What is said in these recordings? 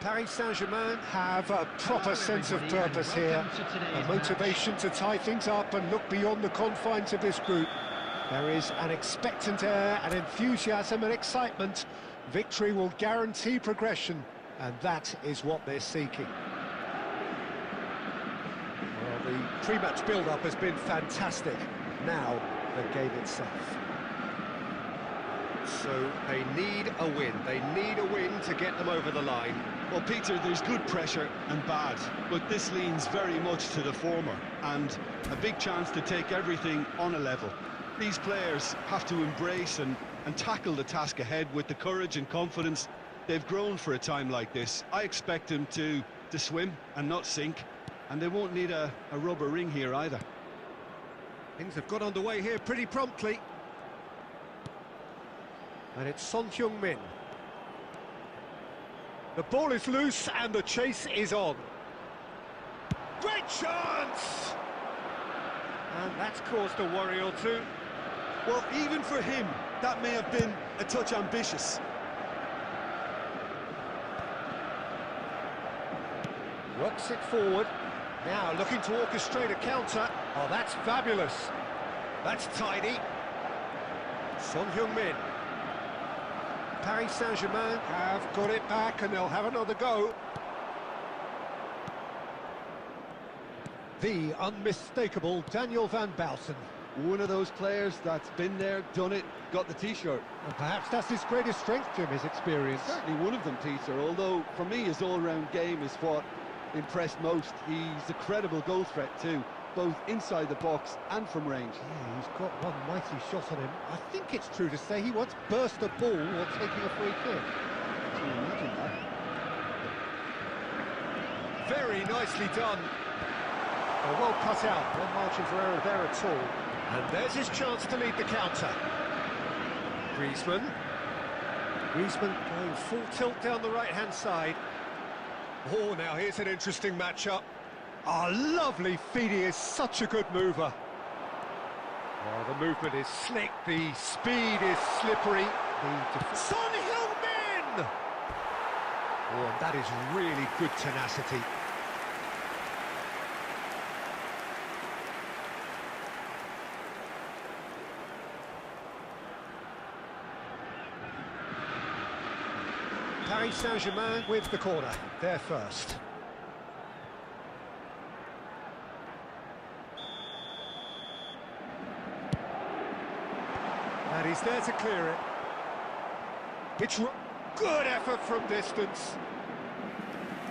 Paris Saint-Germain have a proper sense of purpose here, a motivation to tie things up and look beyond the confines of this group. There is an expectant air, an enthusiasm and excitement. Victory will guarantee progression, and that is what they're seeking. Well, the pre-match build-up has been fantastic. Now, the game itself. So they need a win. They need a win to get them over the line. Well, Peter, there's good pressure and bad, but this leans very much to the former, and a big chance to take everything on a level. These players have to embrace and tackle the task ahead with the courage and confidence they've grown for a time like this. I expect them to swim and not sink, and they won't need a rubber ring here either. Things have got underway here pretty promptly. And it's Son Heung-min. The ball is loose and the chase is on. Great chance! And that's caused a worry or two. Well, even for him, that may have been a touch ambitious. Rocks it forward. Now looking to orchestrate a counter. Oh, that's fabulous. That's tidy. Son Heung-min. Paris Saint-Germain have got it back and they'll have another go. The unmistakable Daniel van Bouten. One of those players that's been there, done it, got the t-shirt. And perhaps that's his greatest strength, Jim, his experience. Certainly one of them, Peter, although for me his all-round game is what impressed most. He's a credible goal threat too, both inside the box and from range. Yeah, he's got one mighty shot on him. I think it's true to say he once burst a ball while taking a free kick. Can you imagine that? Very nicely done. Well cut out, no margin for error there at all. And there's his chance to lead the counter. Griezmann. Griezmann going full tilt down the right-hand side. Oh, now here's an interesting matchup. Oh, lovely feed, he is such a good mover. Oh, the movement is slick, the speed is slippery. Son Heung-min! Oh, and that is really good tenacity. Paris Saint-Germain with the corner, they're first. And he's there to clear it. It's good effort from distance.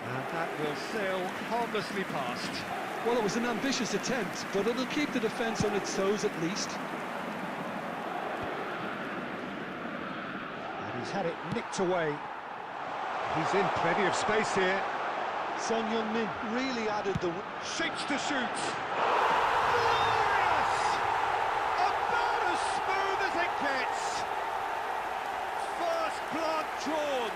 And that will sail harmlessly past. Well, it was an ambitious attempt, but it'll keep the defence on its toes at least. And he's had it nicked away. He's in plenty of space here. Son Heung-min really added the... Shapes to shoot. Glorious! About as smooth as it gets. First blood drawn.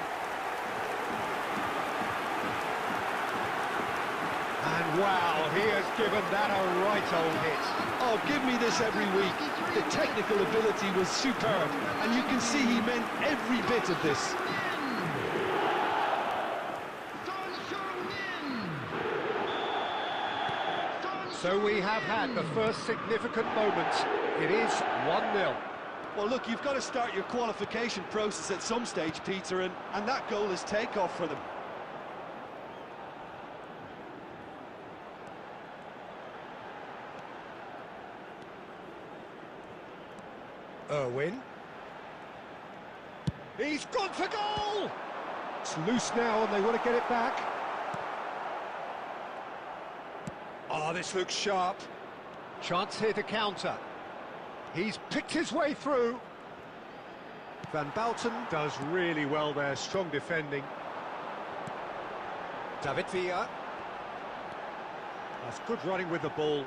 And wow, he has given that a right old hit. Oh, give me this every week. The technical ability was superb, and you can see he meant every bit of this. So we have had the first significant moment. It is 1-0. Well, look, you've got to start your qualification process at some stage, Peter, and that goal is takeoff for them. Irwin. He's gone for goal! It's loose now and they want to get it back. Oh, this looks sharp. Chance here to counter. He's picked his way through. Van Bouten does really well there, strong defending. David Villa. That's good running with the ball.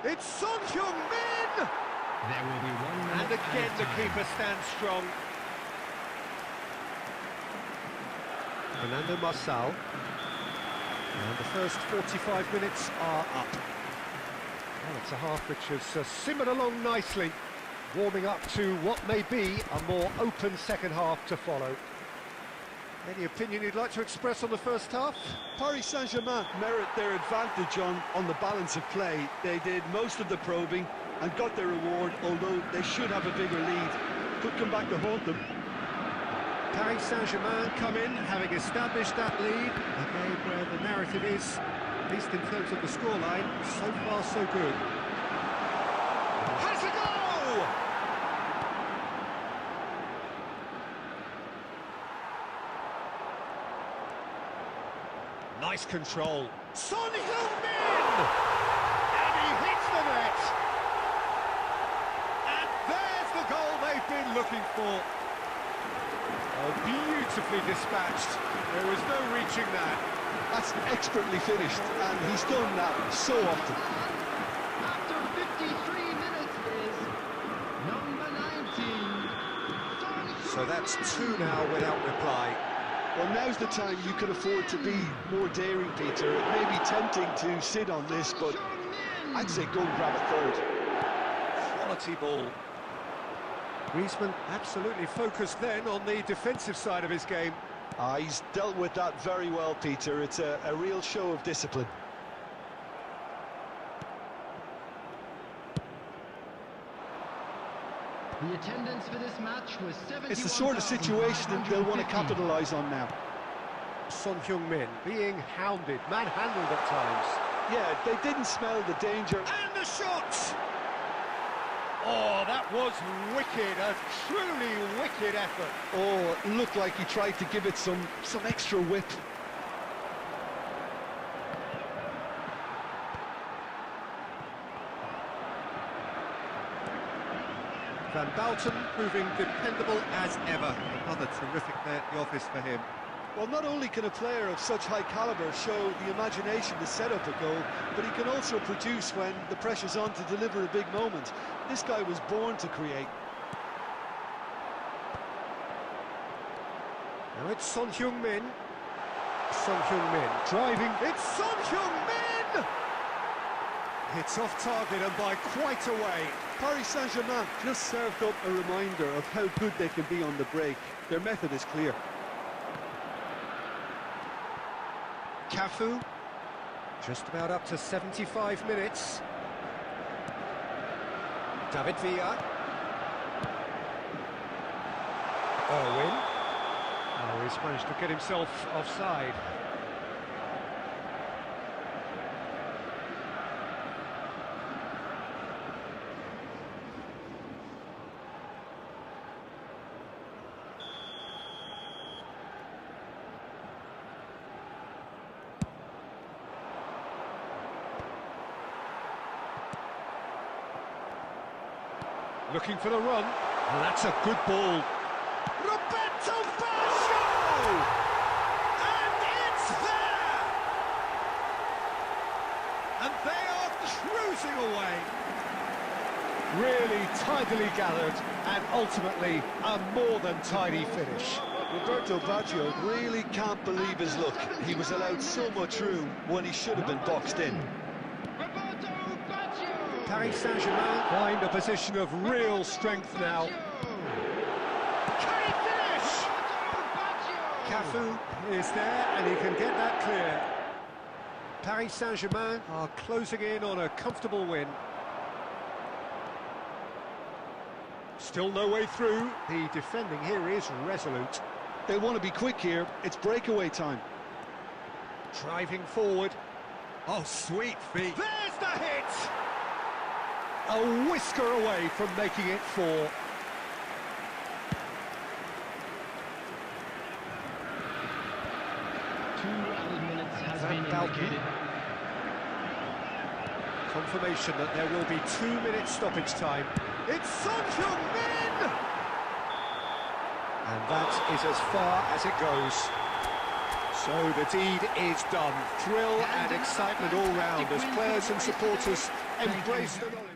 It's Son Heung-min! There will be 1 minute. And again the keeper stands strong. Fernando Marçal. And the first 45 minutes are up. Well, it's a half which has simmered along nicely, warming up to what may be a more open second half to follow. Any opinion you'd like to express on the first half? Paris Saint-Germain merit their advantage on the balance of play. They did most of the probing and got their reward, although they should have a bigger lead. Could come back to haunt them. Paris Saint-Germain come in, having established that lead. A game where the narrative is, at least in terms of the scoreline, so far so good. Has a goal! Nice control. Son Heung-min! And he hits the net! And there's the goal they've been looking for. Oh, beautifully dispatched. There was no reaching that. That's expertly finished, and he's done that so often. After 53 minutes is number 19. So that's two now without reply. Well, now's the time you can afford to be more daring, Peter. It may be tempting to sit on this, but I'd say go and grab a third. Quality ball. Griezmann absolutely focused then on the defensive side of his game. He's dealt with that very well, Peter. It's a real show of discipline. The attendance for this match was 71,000. It's the sort of situation that they'll want to capitalise on now. Son Heung-min being hounded, manhandled at times. Yeah, they didn't smell the danger. And the shot! Oh, that was wicked, a truly wicked effort. Oh, it looked like he tried to give it some extra whip. Van Bouten proving dependable as ever. Another terrific day at the office for him. Well, not only can a player of such high calibre show the imagination to set up a goal, but he can also produce when the pressure's on to deliver a big moment. This guy was born to create. Now it's Son Heung-min. Son Heung-min driving. It's Son Heung-min! It's off target and by quite a way. Paris Saint-Germain just served up a reminder of how good they can be on the break. Their method is clear. Cafu, just about up to 75 minutes. David Villa. Irwin. Oh, he's managed to get himself offside. Looking for the run. And that's a good ball. Roberto Baggio! And it's there! And they are cruising away. Really tidily gathered and ultimately a more than tidy finish. Roberto Baggio really can't believe his luck. He was allowed so much room when he should have been boxed in. Paris Saint-Germain find a position of real strength now. Can he finish? Cafu is there and he can get that clear. Paris Saint-Germain are closing in on a comfortable win. Still no way through. The defending here is resolute. They'll want to be quick here. It's breakaway time. Driving forward. Oh, sweet feet. There's the hit! A whisker away from making it 4. 2 added minutes has been indicated. Confirmation that there will be 2 minutes stoppage time. It's Son Heung-min! And that is as far as it goes. So the deed is done. Thrill and excitement all round as players and supporters embrace the knowledge.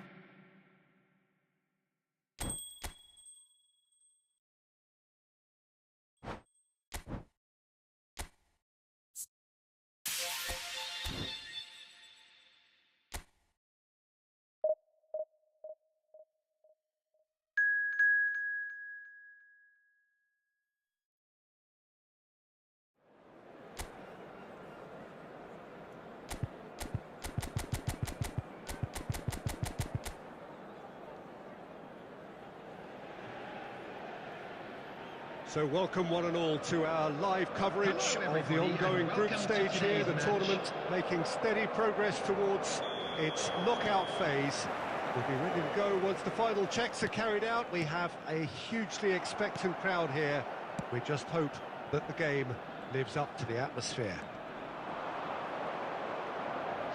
So welcome one and all to our live coverage of the ongoing group stage here, the tournament making steady progress towards its knockout phase. We'll be ready to go once the final checks are carried out. We have a hugely expectant crowd here. We just hope that the game lives up to the atmosphere.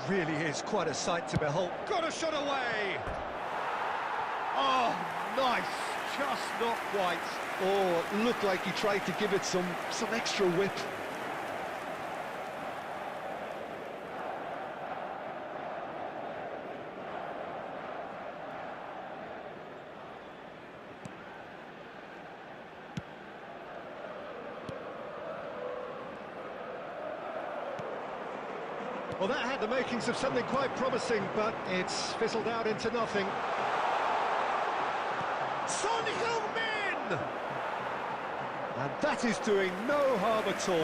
Really is quite a sight to behold. Got a shot away! Oh, nice! Just not quite. Oh, it looked like he tried to give it some extra whip. Well, that had the makings of something quite promising, but it's fizzled out into nothing. Son Heung-min! And that is doing no harm at all.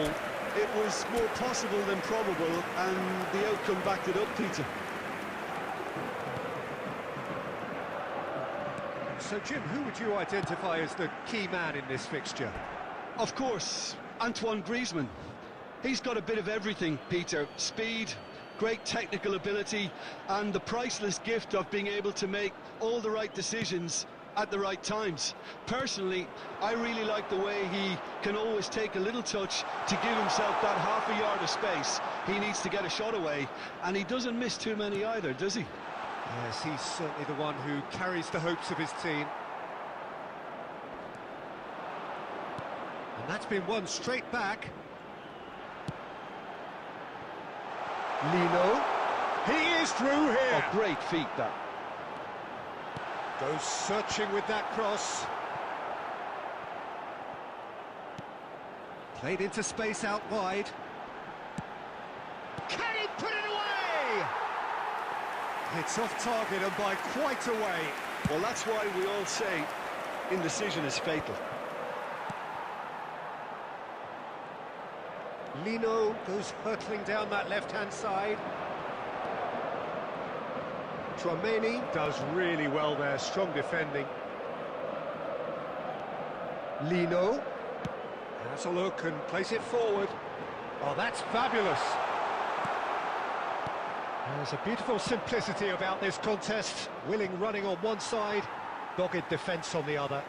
It was more possible than probable, and the outcome backed it up, Peter. So, Jim, who would you identify as the key man in this fixture? Of course, Antoine Griezmann. He's got a bit of everything, Peter. Speed, great technical ability, and the priceless gift of being able to make all the right decisions at the right times. Personally, I really like the way he can always take a little touch to give himself that half a yard of space. He needs to get a shot away, and he doesn't miss too many either, does he? Yes, he's certainly the one who carries the hopes of his team. And that's been won straight back. Lino. He is through here. A great feat, that. Goes searching with that cross. Played into space out wide. Can he put it away? It's off target and by quite a way. Well, that's why we all say indecision is fatal. Lino goes hurtling down that left-hand side. Tchouaméni does really well there, strong defending. Lino has a look and plays it forward. Oh, that's fabulous. There's a beautiful simplicity about this contest. Willing running on one side, dogged defence on the other.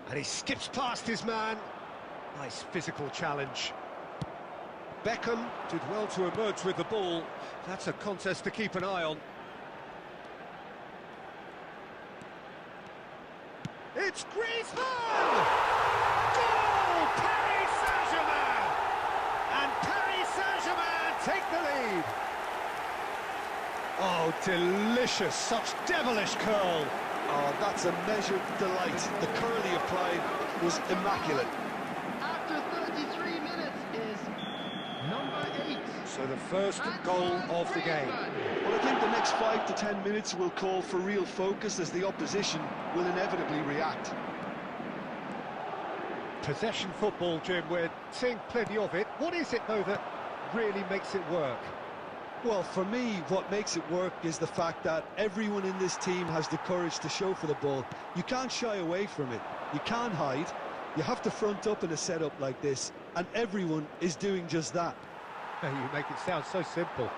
And he skips past his man. Nice physical challenge. Beckham did well to emerge with the ball. That's a contest to keep an eye on. It's Griezmann! Goal! Paris Saint-Germain! And Paris Saint-Germain take the lead. Oh, delicious. Such devilish curl. Oh, that's a measured delight. The curl he applied was immaculate. After 33 minutes is number 8. So the first goal of the game. Well, I think the next 5 to 10 minutes will call for real focus as the opposition will inevitably react. Possession football, Jim, we're seeing plenty of it. What is it, though, that really makes it work? Well, for me, what makes it work is the fact that everyone in this team has the courage to show for the ball. You can't shy away from it. You can't hide. You have to front up in a setup like this, and everyone is doing just that. You make it sound so simple.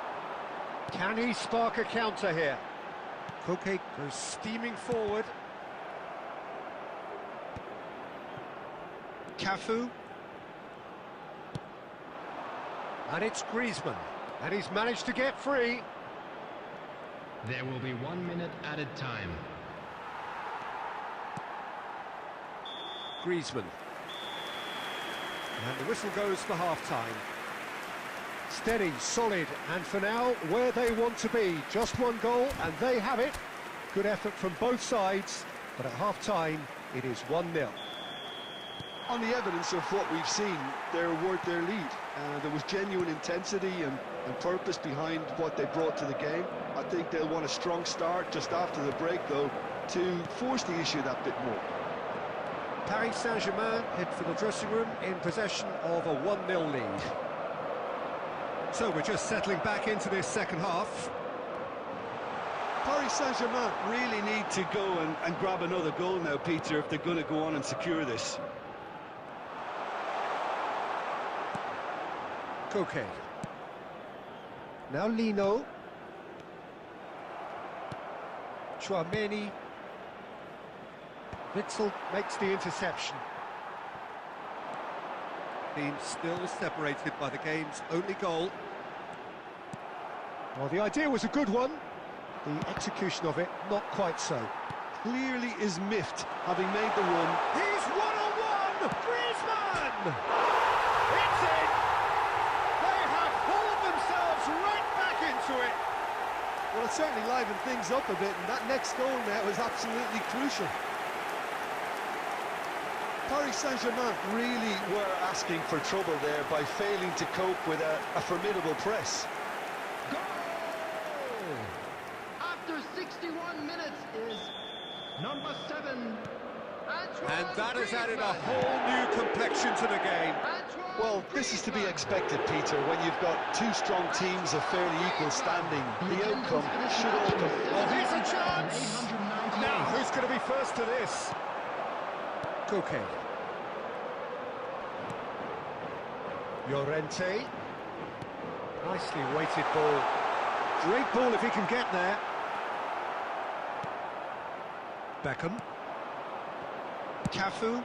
Can he spark a counter here? Koke goes steaming forward. Cafu. And it's Griezmann. And he's managed to get free. There will be 1 minute added time. Griezmann. And the whistle goes for half-time. Steady, solid, and for now, where they want to be. Just one goal, and they have it. Good effort from both sides, but at half-time, it is 1-0. On the evidence of what we've seen, they're worth their lead. There was genuine intensity and purpose behind what they brought to the game. I think they'll want a strong start just after the break, though, to force the issue that bit more. Paris Saint-Germain head for the dressing room in possession of a 1-0 lead. So we're just settling back into this second half. Paris Saint-Germain really need to go and grab another goal now, Peter, if they're going to go on and secure this. Koke. Now Lino. Chouameni. Witzel makes the interception. Team still separated by the game's only goal. Well, the idea was a good one. The execution of it, not quite so. Clearly is miffed, having made the run. He's one-on-one! Griezmann! It's in! They have hauled themselves right back into it! Well, it certainly livened things up a bit, and that next goal now is absolutely crucial. Paris Saint-Germain really were asking for trouble there by failing to cope with a formidable press. Goal! After 61 minutes is number 7. And that has added a whole new complexion to the game. Well, this is to be expected, Peter, when you've got two strong teams of fairly equal standing. The outcome should all come. Oh, here's a chance! Now, who's going to be first to this? Koke. Llorente. Nicely weighted ball. Great ball if he can get there. Beckham. Cafu.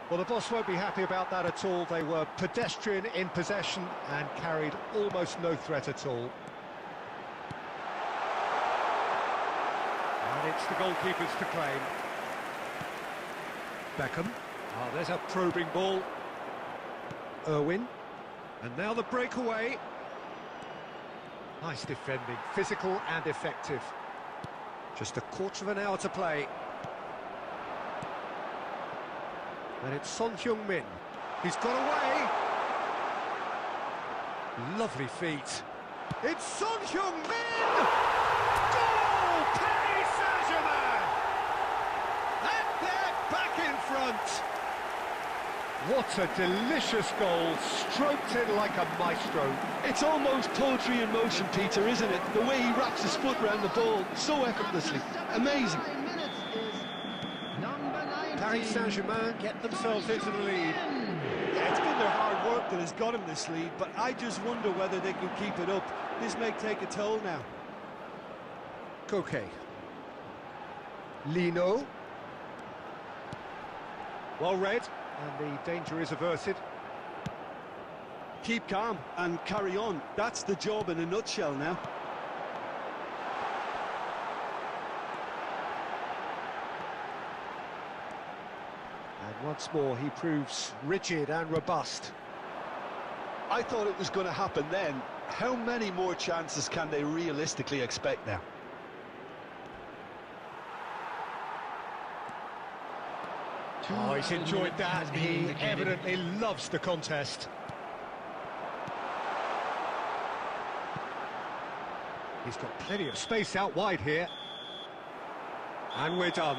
Well, the boss won't be happy about that at all. They were pedestrian in possession and carried almost no threat at all. And it's the goalkeepers to claim. Beckham. Oh, there's a probing ball. Irwin. And now the breakaway. Nice defending, physical and effective. Just a quarter of an hour to play. And it's Son Heung-min. He's got away. Lovely feet. It's Son Heung-min! Goal! Paris Saint-Germain! And they're back in front. What a delicious goal, stroked in like a maestro. It's almost poetry in motion, Peter, isn't it? The way he wraps his foot around the ball so effortlessly. Amazing. Paris Saint-Germain get themselves into the lead. Yeah, it's been their hard work that has got them this lead, but I just wonder whether they can keep it up. This may take a toll now. Koke. Lino. Well read, and the danger is averted. Keep calm and carry on. That's the job in a nutshell now. And once more he proves rigid and robust. I thought it was going to happen then. How many more chances can they realistically expect now? Oh, he's enjoyed that. He evidently loves the contest. He's got plenty of space out wide here. And we're done.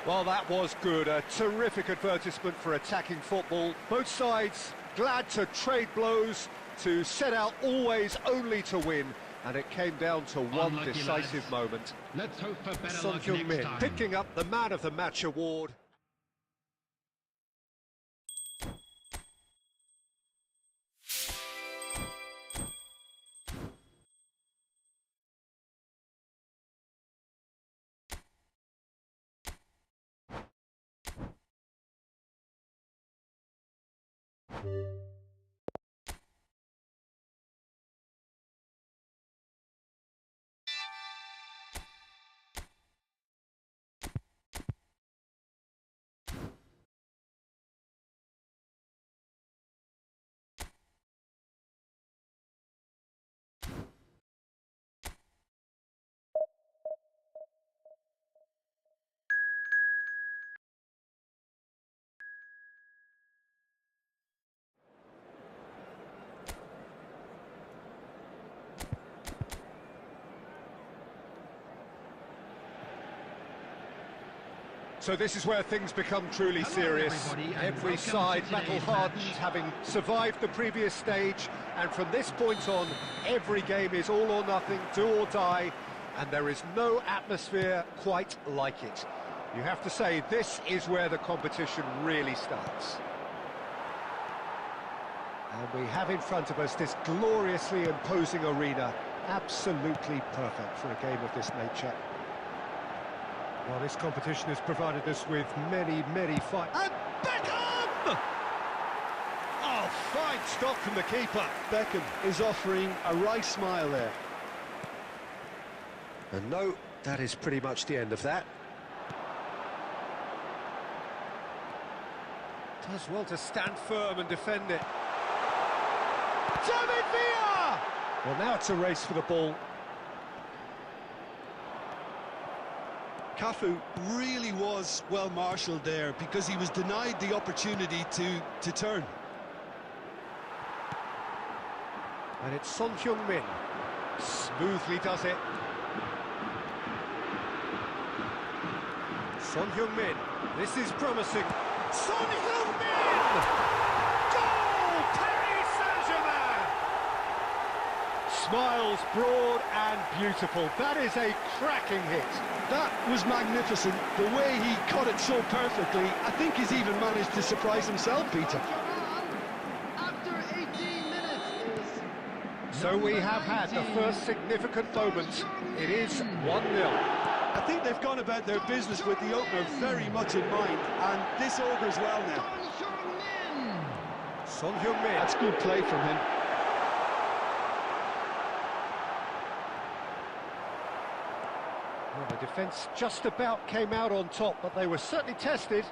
Well, that was good. A terrific advertisement for attacking football. Both sides glad to trade blows, to set out always only to win. And it came down to one decisive moment. Let's hope for better Son luck Heung-min next time. picking up the Man of the Match award. So this is where things become truly Hello, serious. everybody, and Every welcome side to today's battle-hardened, match. having survived the previous stage, and from this point on, every game is all or nothing, do or die, and there is no atmosphere quite like it. You have to say, this is where the competition really starts. And we have in front of us this gloriously imposing arena, absolutely perfect for a game of this nature. Well, this competition has provided us with many fights. And Beckham! Oh, fine stop from the keeper. Beckham is offering a right smile there. And no, that is pretty much the end of that. Does well to stand firm and defend it. David Villa! Well, now it's a race for the ball. Cafu really was well marshalled there because he was denied the opportunity to turn. And it's Son Heung-min. Smoothly does it. Son Heung-min. This is promising. Son Heung-min! Goal! Paris Saint-Germain! Smiles broad and beautiful. That is a cracking hit. That was magnificent. The way he cut it so perfectly. I think he's even managed to surprise himself, Peter. After 18 minutes is... So we have had the first significant moment. It is 1-0. I think they've gone about their business with the opener very much in mind, and this augurs well now. Son Heung-min. That's good play from him. Well, the defence just about came out on top, but they were certainly tested.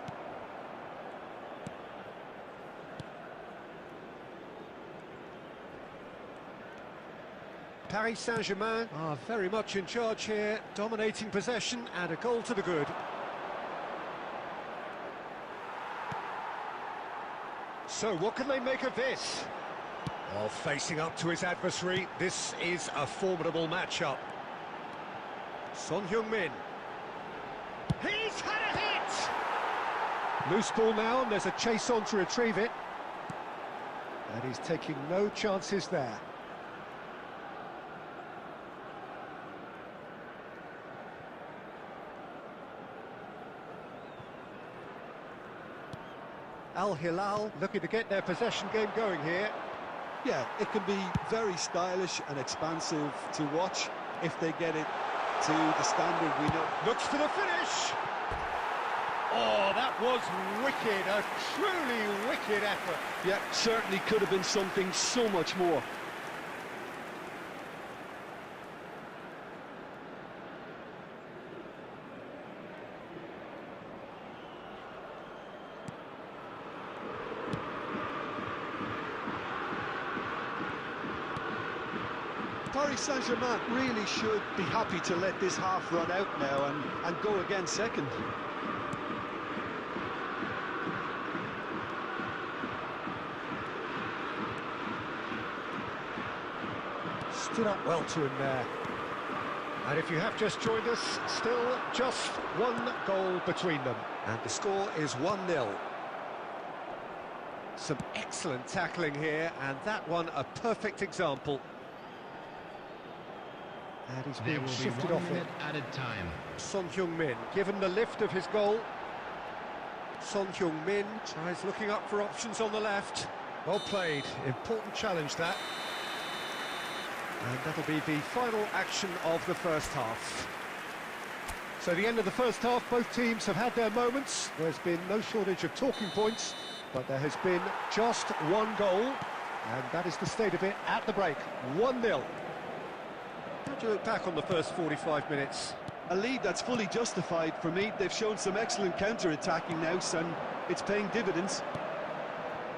Paris Saint-Germain are very much in charge here, dominating possession and a goal to the good. So what can they make of this? Well, facing up to his adversary, this is a formidable matchup. Son Heung-min. He's had a hit! Loose ball now, and there's a chase on to retrieve it. And he's taking no chances there. Al Hilal looking to get their possession game going here. Yeah, it can be very stylish and expansive to watch if they get it to the standard we know. Looks for the finish! Oh, that was wicked, a truly wicked effort. Yeah, certainly could have been something so much more. Paris Saint-Germain really should be happy to let this half run out now and go again second. Stood up well to him there. And if you have just joined us, still just one goal between them. And the score is 1-0. Some excellent tackling here, and that one a perfect example. And he's There being will be shifted 1 off it. minute added time. Son Heung-min, given the lift of his goal. Son Heung-min tries looking up for options on the left. Well played, important challenge that. And that'll be the final action of the first half. So the end of the first half, both teams have had their moments. There's been no shortage of talking points, but there has been just one goal, and that is the state of it at the break, 1-0. How do you look back on the first 45 minutes? A lead that's fully justified for me. They've shown some excellent counter-attacking now, and it's paying dividends.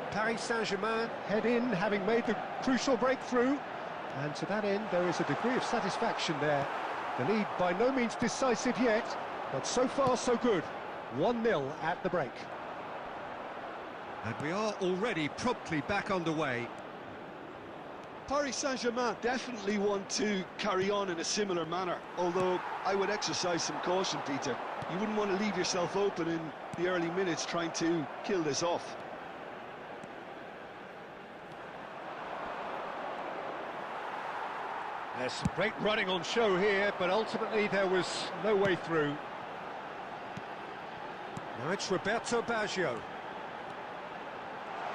Paris Saint-Germain head in, having made the crucial breakthrough, and to that end there is a degree of satisfaction there. The lead by no means decisive yet, but so far so good. 1-0 at the break. And we are already promptly back underway. Paris Saint-Germain definitely want to carry on in a similar manner, although I would exercise some caution, Peter. You wouldn't want to leave yourself open in the early minutes trying to kill this off. There's some great running on show here, but ultimately there was no way through. Now it's Roberto Baggio.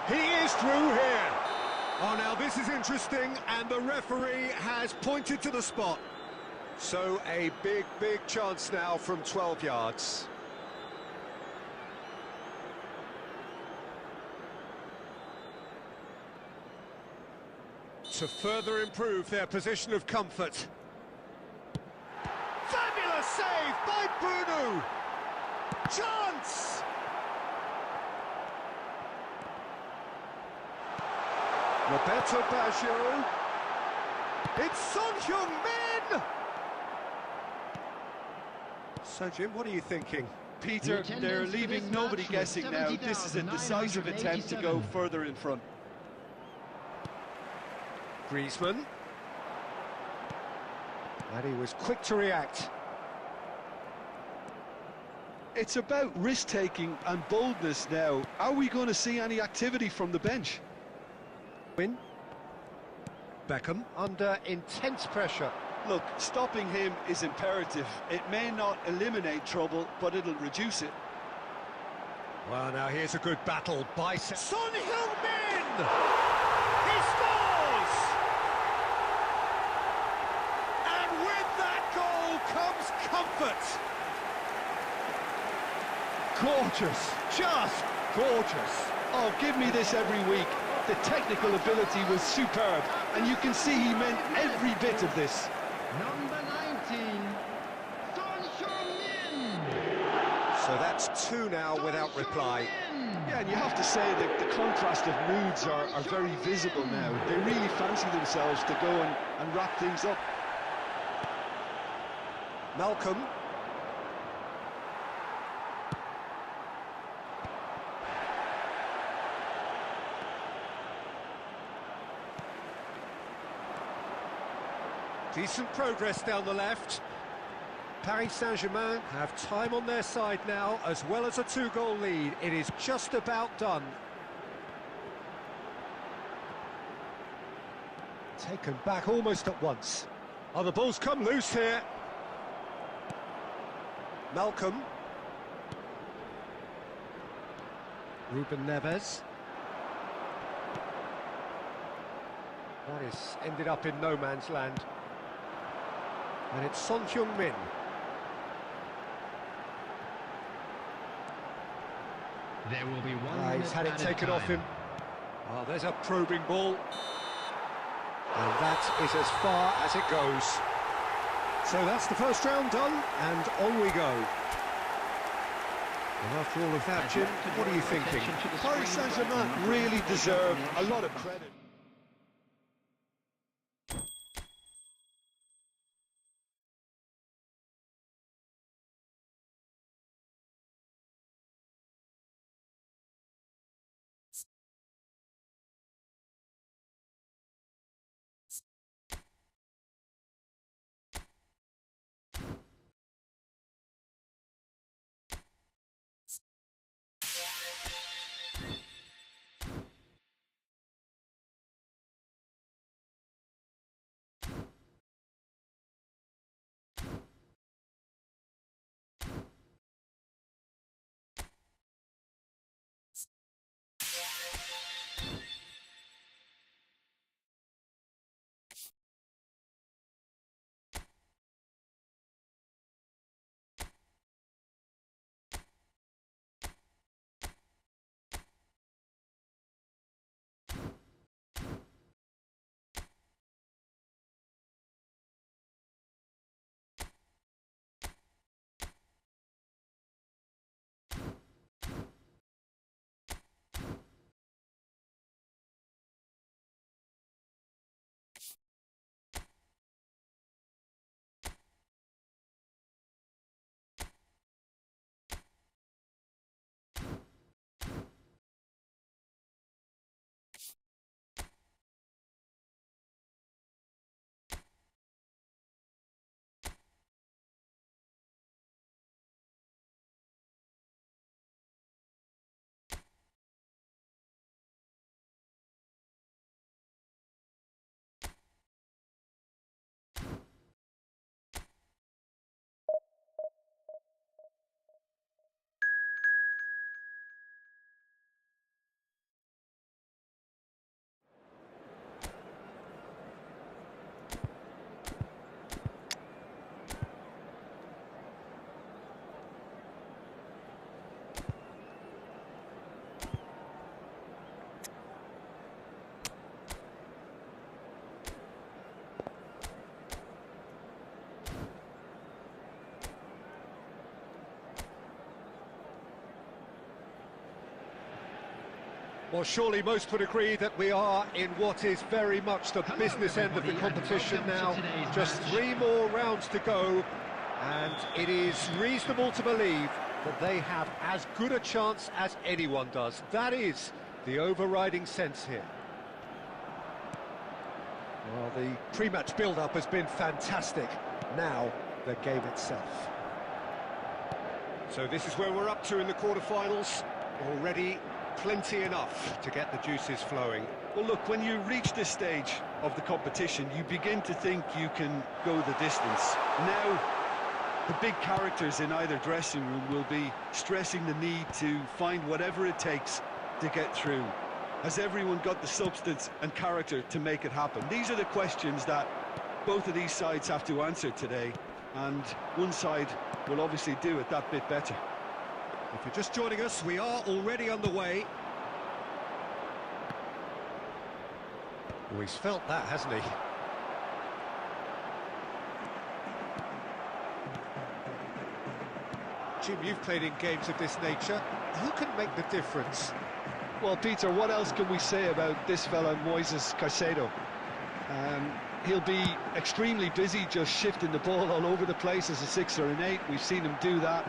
He is through here. Oh, now this is interesting, and the referee has pointed to the spot. So a big, big chance now from 12 yards. To further improve their position of comfort. Fabulous save by Bruno! Chance! Roberto Baggio. It's Son Heung-min! So, Jim, what are you thinking? Peter, they're leaving nobody guessing now. This is a decisive attempt to go further in front. Griezmann. And he was quick to react. It's about risk-taking and boldness now. Are we going to see any activity from the bench? Win. Beckham under intense pressure. Look, stopping him is imperative. It may not eliminate trouble, but it'll reduce it. Well, now here's a good battle by Son Heung-min! He scores! And with that goal comes comfort. Gorgeous, just gorgeous. Oh, give me this every week. The technical ability was superb, and you can see he meant every bit of this. Number 19, Son Heung-min. So that's two now without reply. Yeah, and you have to say that the contrast of moods are very visible now. They really fancy themselves to go and wrap things up. Malcolm. Decent progress down the left. Paris Saint-Germain have time on their side now, as well as a two-goal lead. It is just about done. Taken back almost at once. Oh, the ball's come loose here. Malcolm. Ruben Neves. That is ended up in no man's land. And it's Son Heung-min. There will be one He's had it minute at a taken off time. him. Oh, there's a probing ball. And that is as far as it goes. So that's the first round done, and on we go. And after all of that, Jim, what are you thinking? Paris Saint-Germain really deserve a lot of credit. Well, surely most would agree that we are in what is very much the business end of the competition now. Just 3 more rounds to go, and it is reasonable to believe that they have as good a chance as anyone does. That is the overriding sense here. Well, the pre-match build-up has been fantastic. Now, the game itself. So this is where we're up to in the quarter-finals. Already plenty enough to get the juices flowing. Well, look, when you reach this stage of the competition, you begin to think you can go the distance. Now, the big characters in either dressing room will be stressing the need to find whatever it takes to get through. Has everyone got the substance and character to make it happen? These are the questions that both of these sides have to answer today, and one side will obviously do it that bit better. If you're just joining us, we are already underway. Oh, he's felt that, hasn't he? Jim, you've played in games of this nature. Who can make the difference? Well, Peter, what else can we say about this fella, Moises Caicedo? He'll be extremely busy just shifting the ball all over the place as a 6 or an 8. We've seen him do that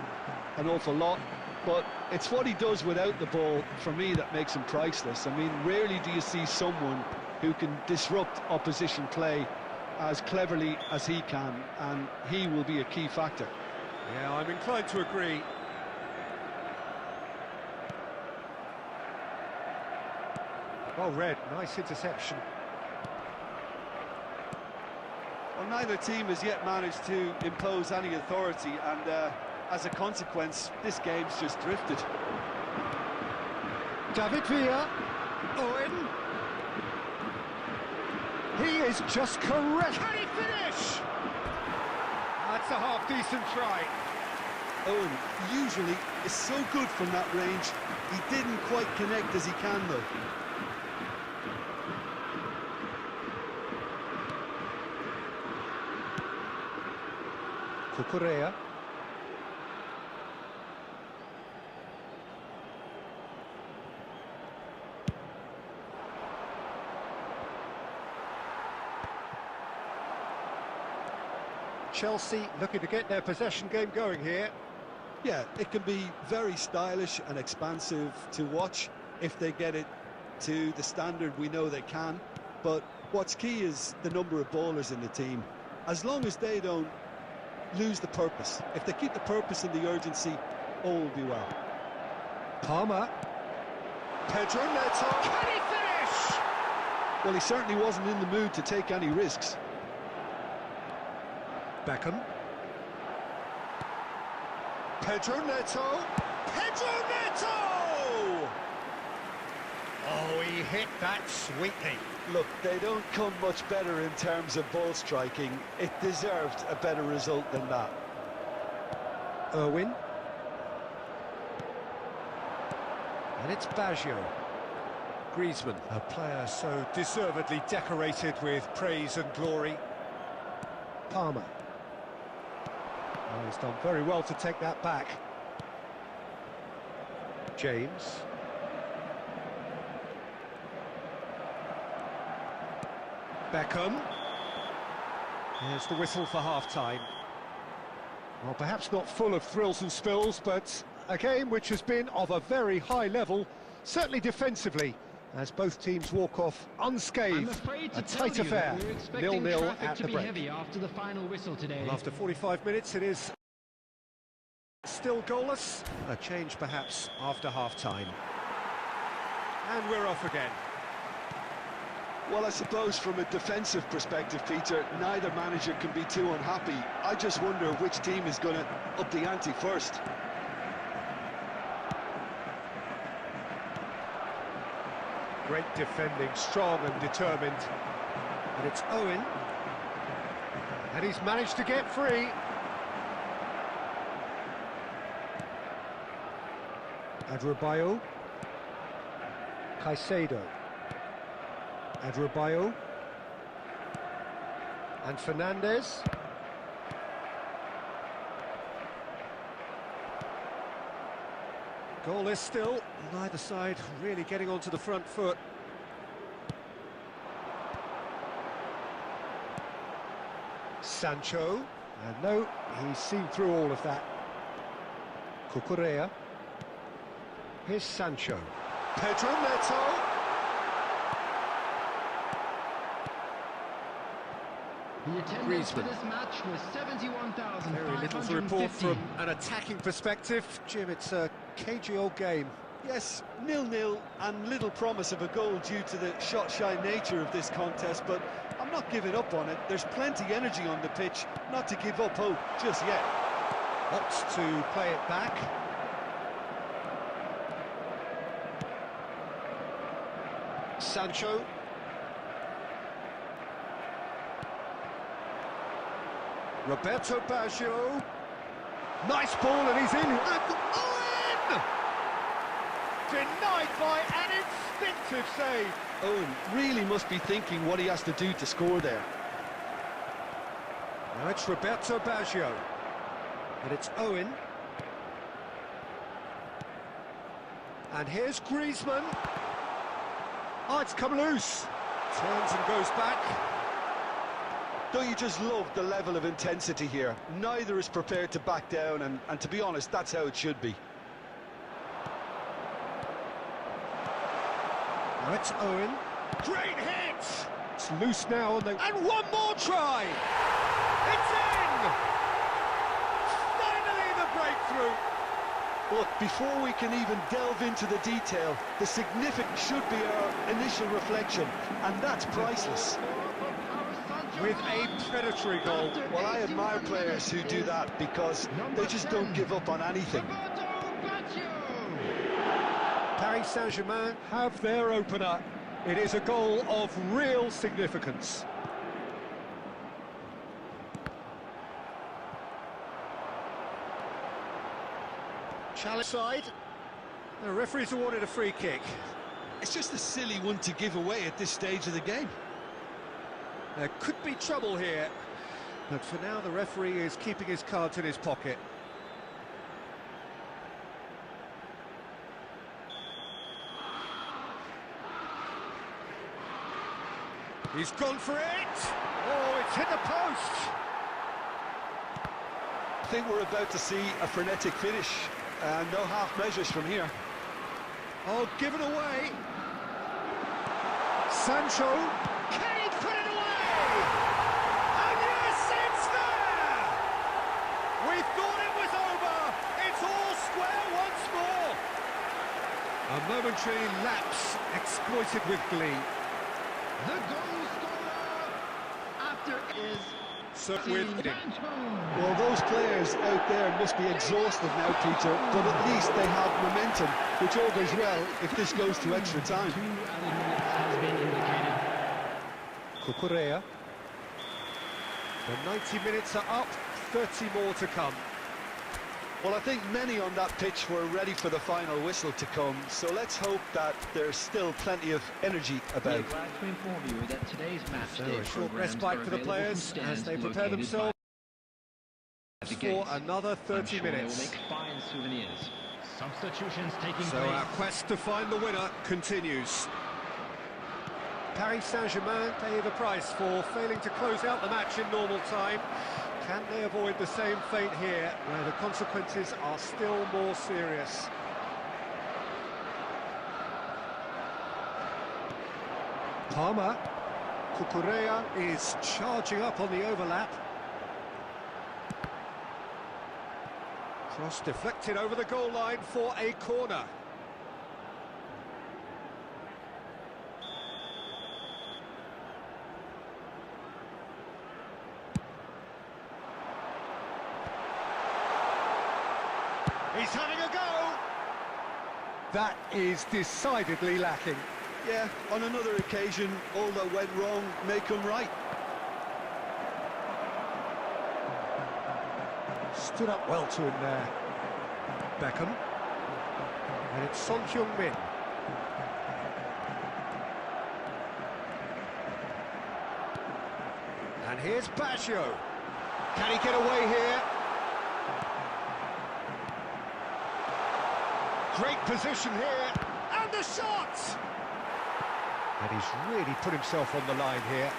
an awful lot. But it's what he does without the ball, for me, that makes him priceless. I mean, rarely do you see someone who can disrupt opposition play as cleverly as he can, and he will be a key factor. Yeah, I'm inclined to agree. Well read, nice interception. Well, neither team has yet managed to impose any authority, and as a consequence, this game's just drifted. David Villa. Owen. He is just correct. Can he finish? That's a half-decent try. Owen usually is so good from that range. He didn't quite connect as he can, though. Cucurella. Chelsea looking to get their possession game going here. Yeah, it can be very stylish and expansive to watch if they get it to the standard we know they can. But what's key is the number of ballers in the team. As long as they don't lose the purpose, if they keep the purpose and the urgency, all will be well. Palmer. Pedro Neto. Can he finish? Well, he certainly wasn't in the mood to take any risks. Beckham. Pedro Neto. Pedro Neto! Oh, he hit that sweetly. Look, they don't come much better in terms of ball striking. It deserved a better result than that. Irwin. And it's Baggio. Griezmann, a player so deservedly decorated with praise and glory. Palmer. Oh, he's done very well to take that back. James. Beckham. Here's the whistle for half-time. Well, perhaps not full of thrills and spills, but a game which has been of a very high level, certainly defensively, as both teams walk off unscathed. A tight affair, 0-0 at the break. After the final whistle today. Well, after 45 minutes, it is still goalless. A change, perhaps, after half-time. And we're off again. Well, I suppose from a defensive perspective, Peter, neither manager can be too unhappy. I just wonder which team is going to up the ante first. Great defending, strong and determined. And it's Owen. And he's managed to get free. Adebayo. Caicedo. Adebayo. And Fernandez. Goalless still, neither side really getting onto the front foot. Sancho, and no, he's seen through all of that. Cucurella. Here's Sancho. Pedro Neto. The attendance for Griezmann. this match was 71,550. Very little to report from an attacking perspective. Jim, it's a cagey old game. Yes, 0-0 and little promise of a goal due to the shot-shy nature of this contest, but I'm not giving up on it. There's plenty energy on the pitch, not to give up hope just yet. Opts to play it back. Sancho. Roberto Baggio. Nice ball and he's in. And Owen! Denied by an instinctive save. Owen really must be thinking what he has to do to score there. Now it's Roberto Baggio. And it's Owen. And here's Griezmann. Oh, it's come loose. Turns and goes back. Don't you just love the level of intensity here? Neither is prepared to back down, and to be honest, that's how it should be. Now it's Owen. Great hit! It's loose now, and one more try! It's in! Finally the breakthrough! Look, before we can even delve into the detail, the significance should be our initial reflection, and that's priceless. With a predatory goal. Well, I admire players who do that because they just don't give up on anything. Paris Saint-Germain have their opener. It is a goal of real significance. Challenge side. The referee's awarded a free kick. It's just a silly one to give away at this stage of the game. There could be trouble here, but for now the referee is keeping his cards in his pocket. He's gone for it! Oh, it's hit the post! I think we're about to see a frenetic finish, and no half measures from here. Oh, given away! Sancho! Can he put it away? And yes, it's there! We thought it was over! It's all square once more! A momentary lapse exploited with glee. The goal scorer after is With Well, those players out there must be exhausted now, Peter, but at least they have momentum, which all goes well if this goes to extra time. 2 minutes has been indicated. Cucurella. The 90 minutes are up, 30 more to come. Well, I think many on that pitch were ready for the final whistle to come, so let's hope that there's still plenty of energy about. We're glad to inform you that today's match So day a short programs respite are for the available players from as stands they prepare located themselves by the for gates. another I'm 30 sure they will minutes. make fine souvenirs. Substitutions taking So place. our quest to find the winner continues. Paris Saint-Germain pay the price for failing to close out the match in normal time. Can they avoid the same fate here, where the consequences are still more serious? Palmer. Cucurella is charging up on the overlap. Cross deflected over the goal line for a corner. He's having a go! That is decidedly lacking. Yeah, on another occasion, all that went wrong may come right. Stood up well to him there. Beckham. And it's Son Heung-min. And here's Baggio. Can he get away here? Great position here, and the shot! And he's really put himself on the line here.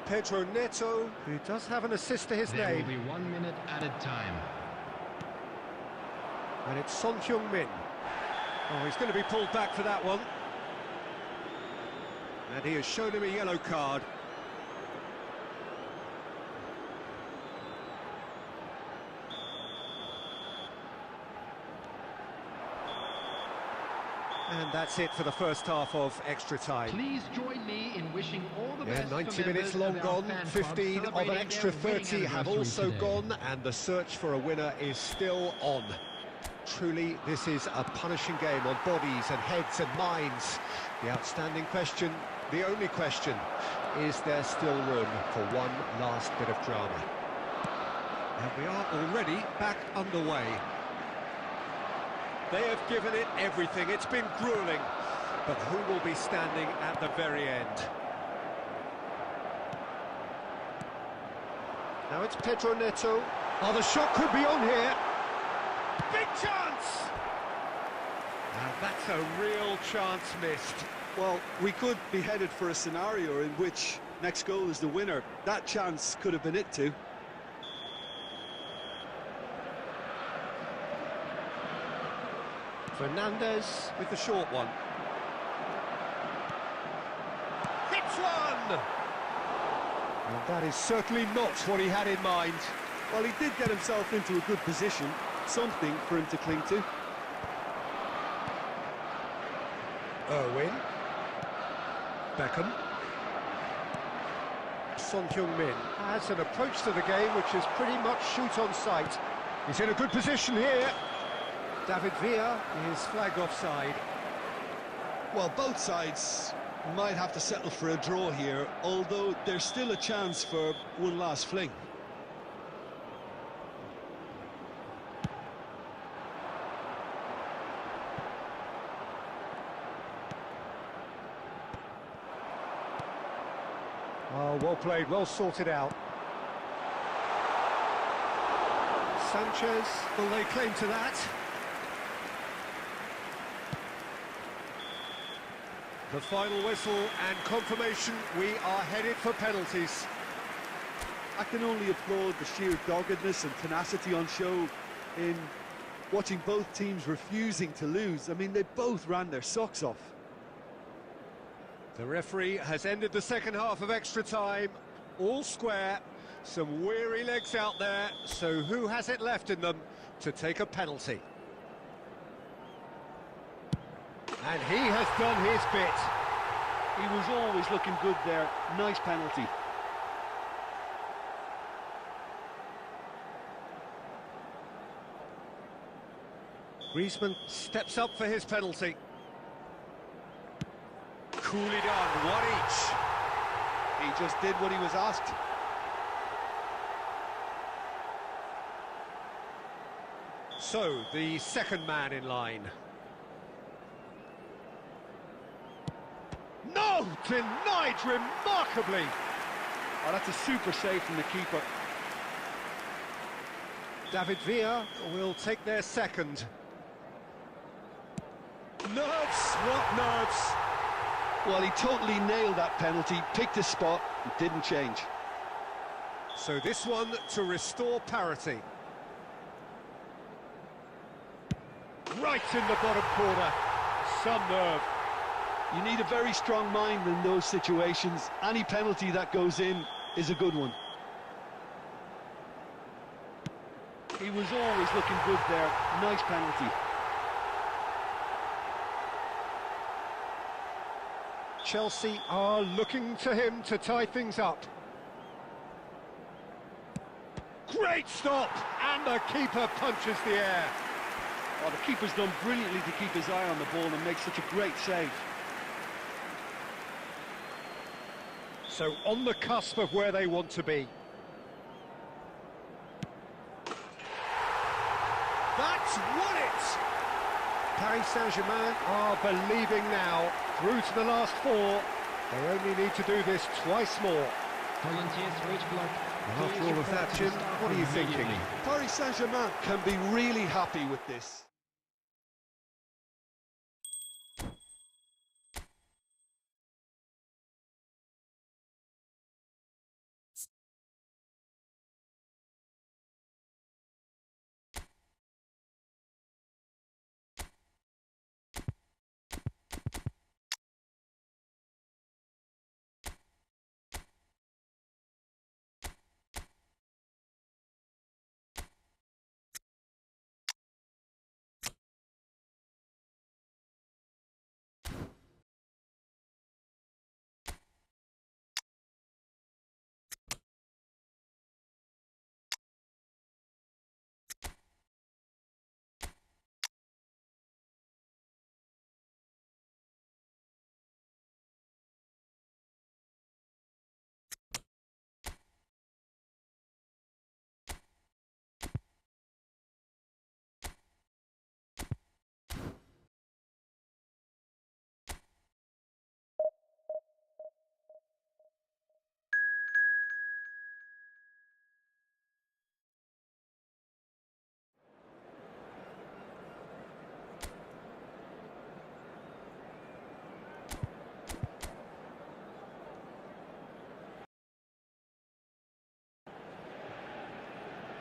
Pedro Neto, who does have an assist to his There name. will be 1 minute added time. And it's Son Heung-min. Oh, he's going to be pulled back for that one. And he has shown him a yellow card. And that's it for the first half of extra time. Please join me in wishing all the Yeah, best 90 for minutes members long of our gone, fan club 15 of an celebrating extra their winning 30 have anniversary also today. gone, and the search for a winner is still on. Truly, this is a punishing game on bodies and heads and minds. The outstanding question, the only question, is there still room for one last bit of drama? And we are already back underway. They have given it everything, it's been gruelling, but who will be standing at the very end? Now it's Pedro Neto. Oh, the shot could be on here. Big chance! Now that's a real chance missed. Well, we could be headed for a scenario in which next goal is the winner. That chance could have been it too. Fernandez with the short one. Hits one! And that is certainly not what he had in mind. Well, he did get himself into a good position, something for him to cling to. Irwin. Beckham. Son Heung-min has an approach to the game which is pretty much shoot on sight. He's in a good position here. David Villa is flagged offside. Well, both sides might have to settle for a draw here, although there's still a chance for one last fling. Oh, well played, well sorted out. Sanchez will lay claim to that. The final whistle and confirmation, we are headed for penalties. I can only applaud the sheer doggedness and tenacity on show in watching both teams refusing to lose. I mean, they both ran their socks off. The referee has ended the second half of extra time, all square, some weary legs out there, so who has it left in them to take a penalty? And he has done his bit. He was always looking good there. Nice penalty. Griezmann steps up for his penalty. Coolly done, one each. He just did what he was asked. So, the second man in line. No! Denied remarkably! Oh, that's a super save from the keeper. David Villa will take their second. Nerves! What nerves? Well, he totally nailed that penalty, picked his spot, and didn't change. So this one to restore parity. Right in the bottom corner. Some nerve. You need a very strong mind in those situations. Any penalty that goes in is a good one. He was always looking good there. Nice penalty. Chelsea are looking to him to tie things up. Great stop! And the keeper punches the air. Oh, the keeper's done brilliantly to keep his eye on the ball and make such a great save. So on the cusp of where they want to be. That's won it! Paris Saint-Germain are believing now. through to the last four. They only need to do this twice more. Volunteers for each block. And after all of that, Jim, what are you thinking? Paris Saint-Germain can be really happy with this.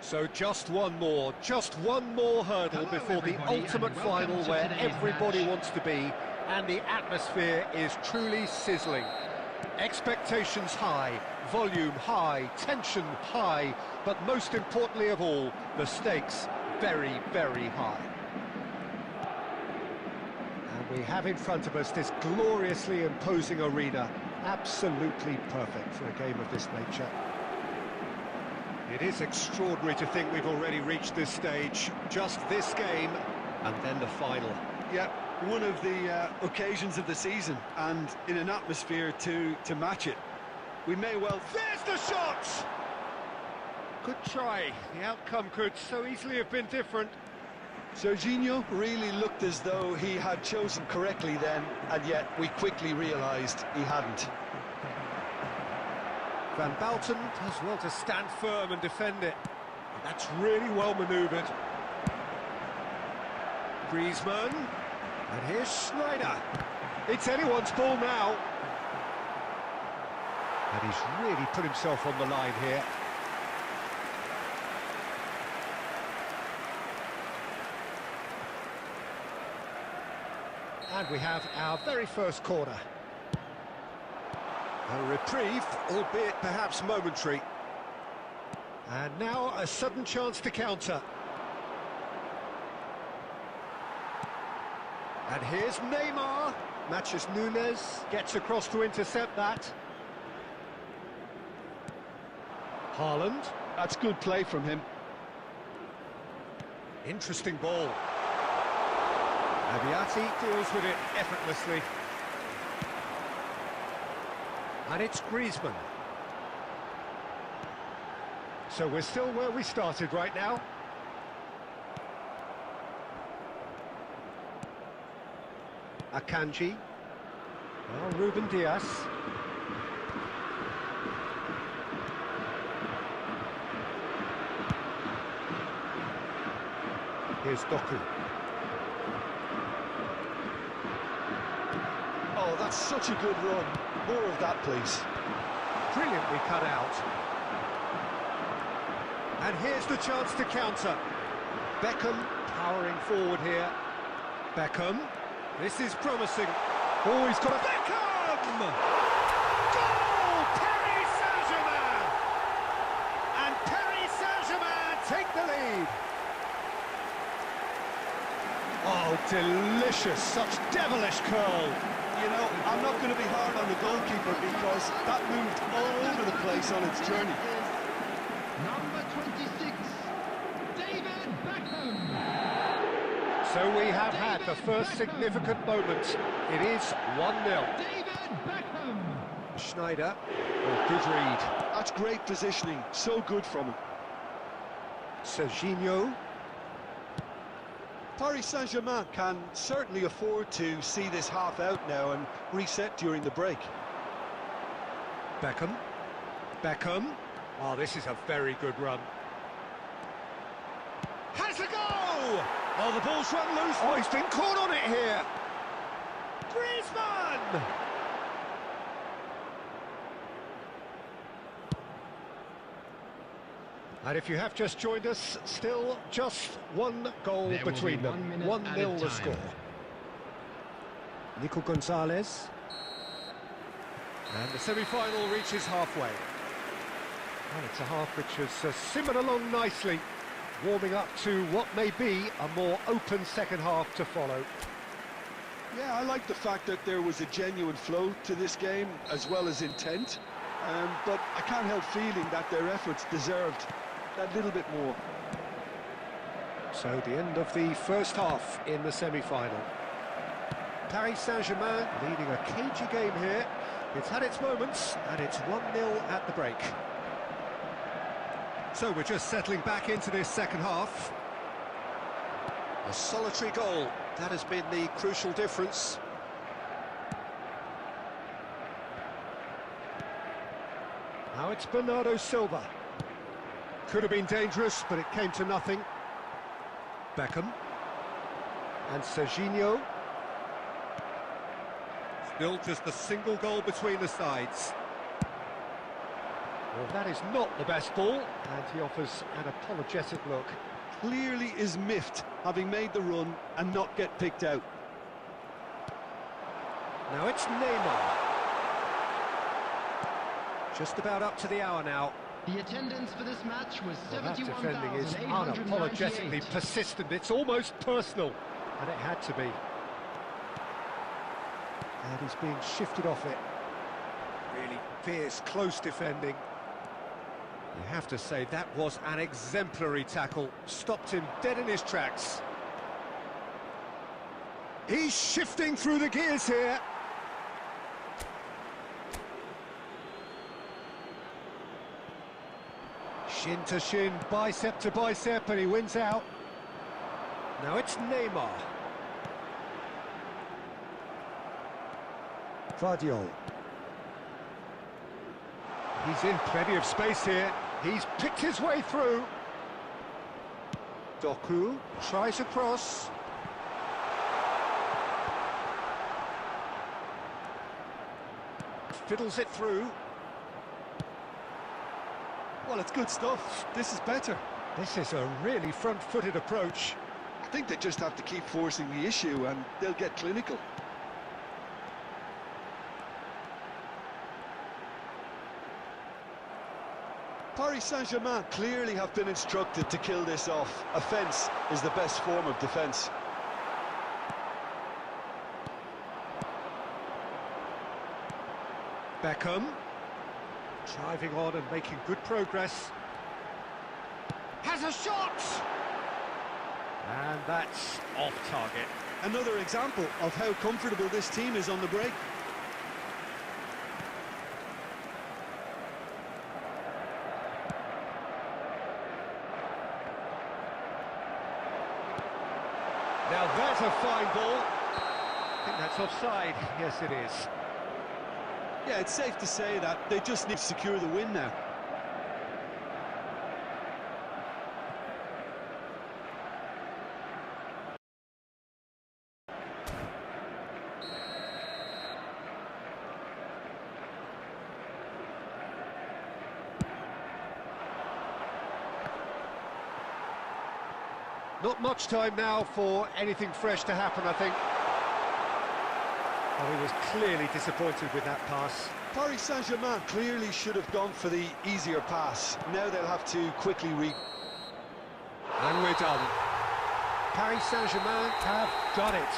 So just one more hurdle Hello, before the everybody, ultimate and welcome final to where today's everybody match. wants to be, and the atmosphere is truly sizzling. Expectations high, volume high, tension high, but most importantly of all, the stakes very, very high. And we have in front of us this gloriously imposing arena, absolutely perfect for a game of this nature. It is extraordinary to think we've already reached this stage, just this game, and then the final. Yeah, one of the occasions of the season, and in an atmosphere to match it. We may well... There's the shot! Good try. The outcome could so easily have been different. Serginho really looked as though he had chosen correctly then, and yet we quickly realised he hadn't. Van Balten does well to stand firm and defend it. And that's really well manoeuvred. Griezmann. And here's Schneider. It's anyone's ball now. And he's really put himself on the line here. And we have our very first corner. A reprieve, albeit perhaps momentary. And now a sudden chance to counter. And here's Neymar. Matches Nunes, gets across to intercept that. Haaland. That's good play from him. Interesting ball. Abiati deals with it effortlessly. And it's Griezmann. So we're still where we started right now. Akanji. Well, Ruben Diaz. Here's Doku. Oh, that's such a good run. More of that, please. Brilliantly cut out. And here's the chance to counter. Beckham powering forward here. Beckham. This is promising. Oh, he's got a... Beckham! Goal! Paris Saint-Germain! And Paris Saint-Germain take the lead. Oh, delicious. Such devilish curl. You know, I'm not going to be hard on the goalkeeper because that moved all over the place on its journey. Number 26, David Beckham. So we have had the first significant moment. It is 1-0. David Beckham. Schneider. Oh, good read. That's great positioning, so good from him. Serginho. Paris Saint-Germain can certainly afford to see this half out now and reset during the break. Beckham. Beckham. Oh, this is a very good run. Has a go! Oh, the ball's run loose. Oh, he's been caught on it here. Griezmann! And if you have just joined us, still just one goal There will between be them. 1 minute 1-0 added the time. score. Nico Gonzalez. And the semi-final reaches halfway. And it's a half which has simmered along nicely, warming up to what may be a more open second half to follow. Yeah, I like the fact that there was a genuine flow to this game as well as intent, but I can't help feeling that their efforts deserved that little bit more. So the end of the first half in the semi-final. Paris Saint-Germain leading a cagey game here. It's had its moments, and it's 1-0 at the break. So we're just settling back into this second half. A solitary goal, that has been the crucial difference. Now it's Bernardo Silva. Could have been dangerous, but it came to nothing. Beckham. And Serginho. Still just a single goal between the sides. Well, that is not the best ball, and he offers an apologetic look. Clearly is miffed, having made the run and not get picked out. Now it's Neymar. Just about up to the hour now. The attendance for this match was Well, that defending is 71,898. unapologetically persistent. It's almost personal, and it had to be. And he's being shifted off it. Really fierce, close defending. You have to say that was an exemplary tackle. Stopped him dead in his tracks. He's shifting through the gears here. Shin to shin, bicep to bicep, and he wins out. Now it's Neymar. Vardiol. He's in plenty of space here. He's picked his way through. Doku tries a cross. Fiddles it through. Well, it's good stuff. This is better. This is a really front-footed approach. I think they just have to keep forcing the issue and they'll get clinical. Paris Saint-Germain clearly have been instructed to kill this off. Offence is the best form of defence. Beckham. Driving on and making good progress. Has a shot! And that's off target. Another example of how comfortable this team is on the break. Now that's a fine ball. I think that's offside. Yes, it is. Yeah, it's safe to say that they just need to secure the win now. Not much time now for anything fresh to happen, I think. Oh, he was clearly disappointed with that pass. Paris Saint-Germain clearly should have gone for the easier pass. Now they'll have to quickly And we're done. Paris Saint-Germain have done it.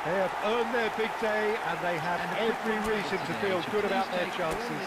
They have earned their big day, and they have every reason to feel good about their chances.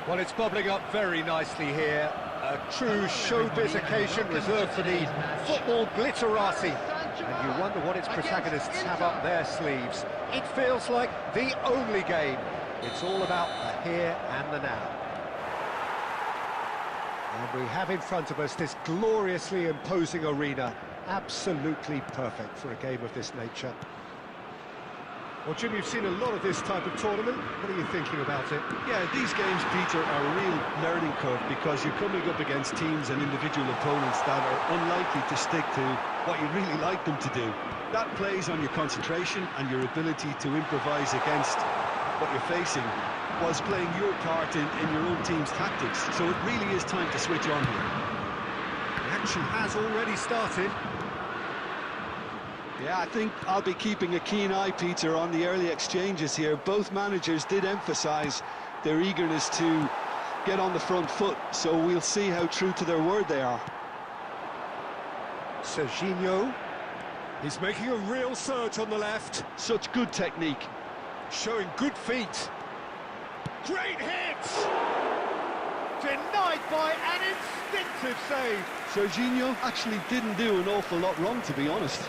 Well, it's bubbling up very nicely here. A true showbiz occasion reserved for the football glitterati. And you wonder what its protagonists have up their sleeves. It feels like the only game. It's all about the here and the now. And we have in front of us this gloriously imposing arena. Absolutely perfect for a game of this nature. Well, Jim, you've seen a lot of this type of tournament. What are you thinking about it? Yeah, these games, Peter, are a real learning curve because you're coming up against teams and individual opponents that are unlikely to stick to what you really like them to do. That plays on your concentration and your ability to improvise against what you're facing, whilst playing your part in your own team's tactics. So it really is time to switch on here. The action has already started. Yeah, I think I'll be keeping a keen eye, Peter, on the early exchanges here. Both managers did emphasise their eagerness to get on the front foot, so we'll see how true to their word they are. Serginho. He's making a real surge on the left. Such good technique. Showing good feet. Great hit! Denied by an instinctive save. Serginho actually didn't do an awful lot wrong, to be honest.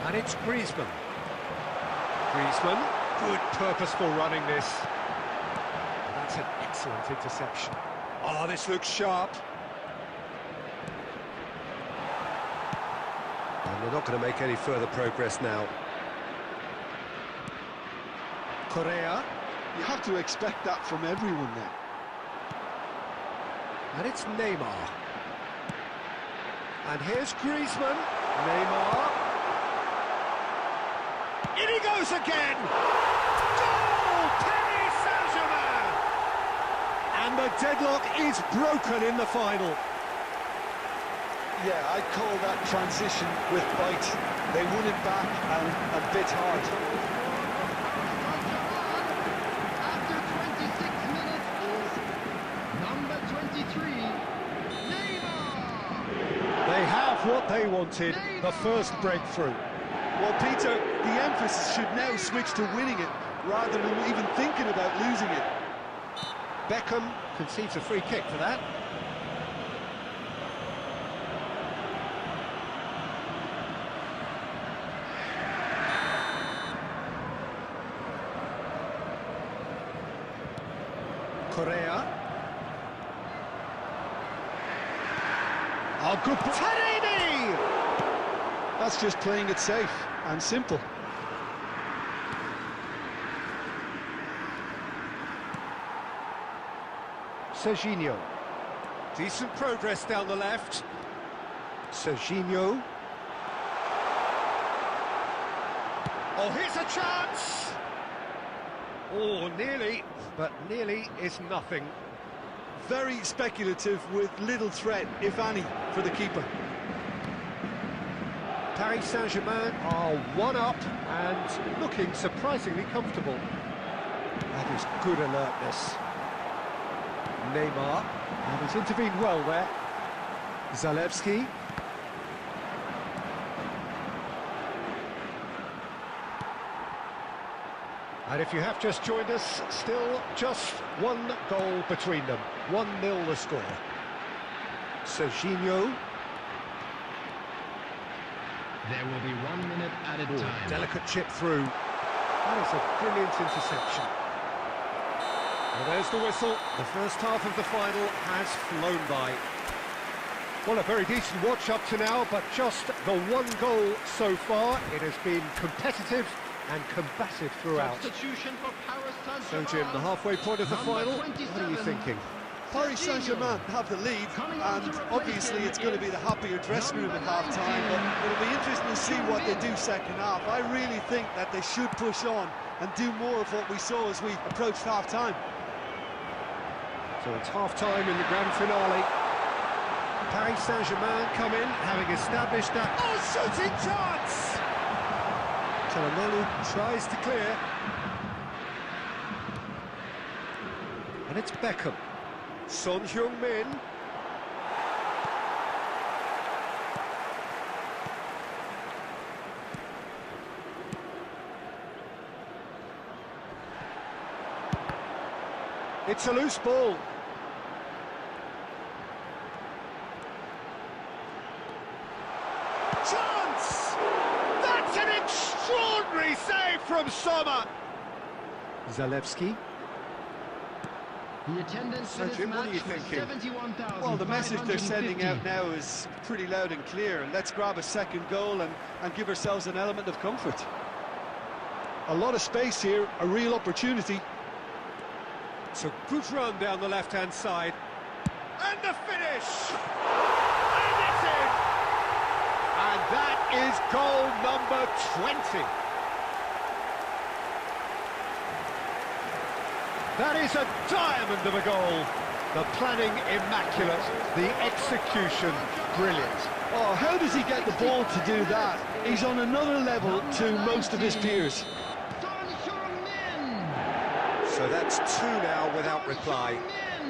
And it's Griezmann. Griezmann, good purposeful running this. That's an excellent interception. Oh, this looks sharp. And they're not going to make any further progress now. Correa. You have to expect that from everyone then. And it's Neymar. And here's Griezmann. Neymar. In he goes again! Goal! Paris Saint-Germain! And the deadlock is broken in the final. Yeah, I'd call that transition with bite. They won it back and a bit hard. After 26 minutes is number 23, Neymar! They have what they wanted, the first breakthrough. Well, Peter, the emphasis should now switch to winning it, rather than even thinking about losing it. Beckham concedes a free kick for that. Correa. Oh, good. Taremi! That's just playing it safe and simple. Serginho. Decent progress down the left. Serginho. Oh, here's a chance! Oh, nearly, but nearly is nothing. Very speculative with little threat, if any, for the keeper. Paris Saint-Germain are one up and looking surprisingly comfortable. That is good alertness. Neymar, and he's intervened well there. Zalewski. And if you have just joined us, still just one goal between them. 1-0 the score. Serginho. There will be 1 minute added time. Delicate chip through. That is a brilliant interception. Well, there's the whistle. The first half of the final has flown by. Well, a very decent watch up to now, but just the one goal so far. It has been competitive and combative throughout. Substitution for Paris So, Saint-Germain. Jim, the halfway point of the Number final, 27. what are you thinking? Paris Saint-Germain have the lead, and obviously it's going to be the happier dressing room at half-time, but it'll be interesting to see what they do second half. I really think that they should push on and do more of what we saw as we approached half-time. So it's half-time in the grand finale. Paris Saint-Germain come in, having established that... Oh, shooting chance! Çalhanoğlu tries to clear. And it's Beckham. Son Heung-min. It's a loose ball. Chance! That's an extraordinary save from Sommer. Zalewski. The attendance So, for this Jim, what are match you was thinking? 71,550. Well, the message they're sending out now is pretty loud and clear. Let's grab a second goal and give ourselves an element of comfort. A lot of space here, a real opportunity. It's a good run down the left-hand side. And the finish! And it's in! And that is goal number 20. That is a diamond of a goal. The planning immaculate, the execution brilliant. Oh, how does he get the ball to do that? He's on another level to most of his peers. So that's two now without reply.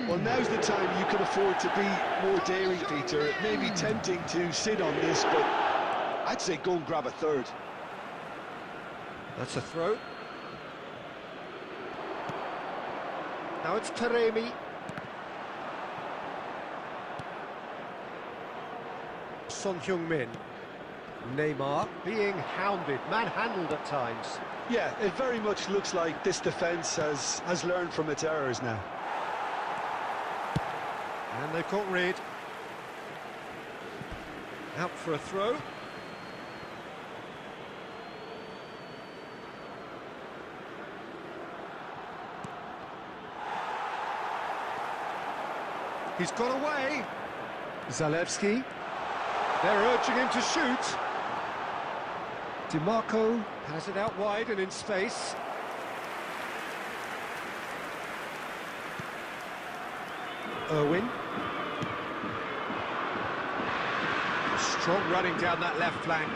Well, now's the time you can afford to be more daring, Peter. It may be tempting to sit on this, but I'd say go and grab a third. That's a throw. Now it's Taremi. Son Heung-min. Neymar being hounded, manhandled at times. Yeah, it very much looks like this defence has learned from its errors now. And they've got rid. Out for a throw. He's got away. Zalewski. They're urging him to shoot. DiMarco has it out wide and in space. Irwin. Strong running down that left flank.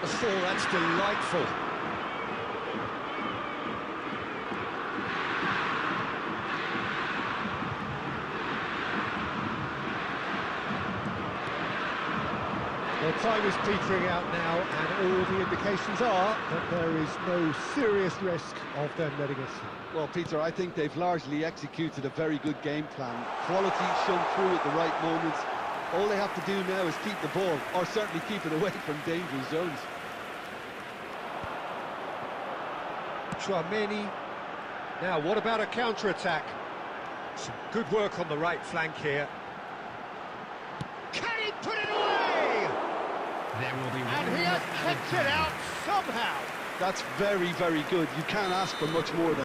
Oh, that's delightful. Well, time is petering out now, and all the indications are that there is no serious risk of them letting us. Well, Peter, I think they've largely executed a very good game plan. Quality shone through at the right moments. All they have to do now is keep the ball, or certainly keep it away from dangerous zones. Chouameni. Now, what about a counter-attack? Some good work on the right flank here. Can he put it away? There will be And he has kept it out somehow. That's very, very good. You can't ask for much more than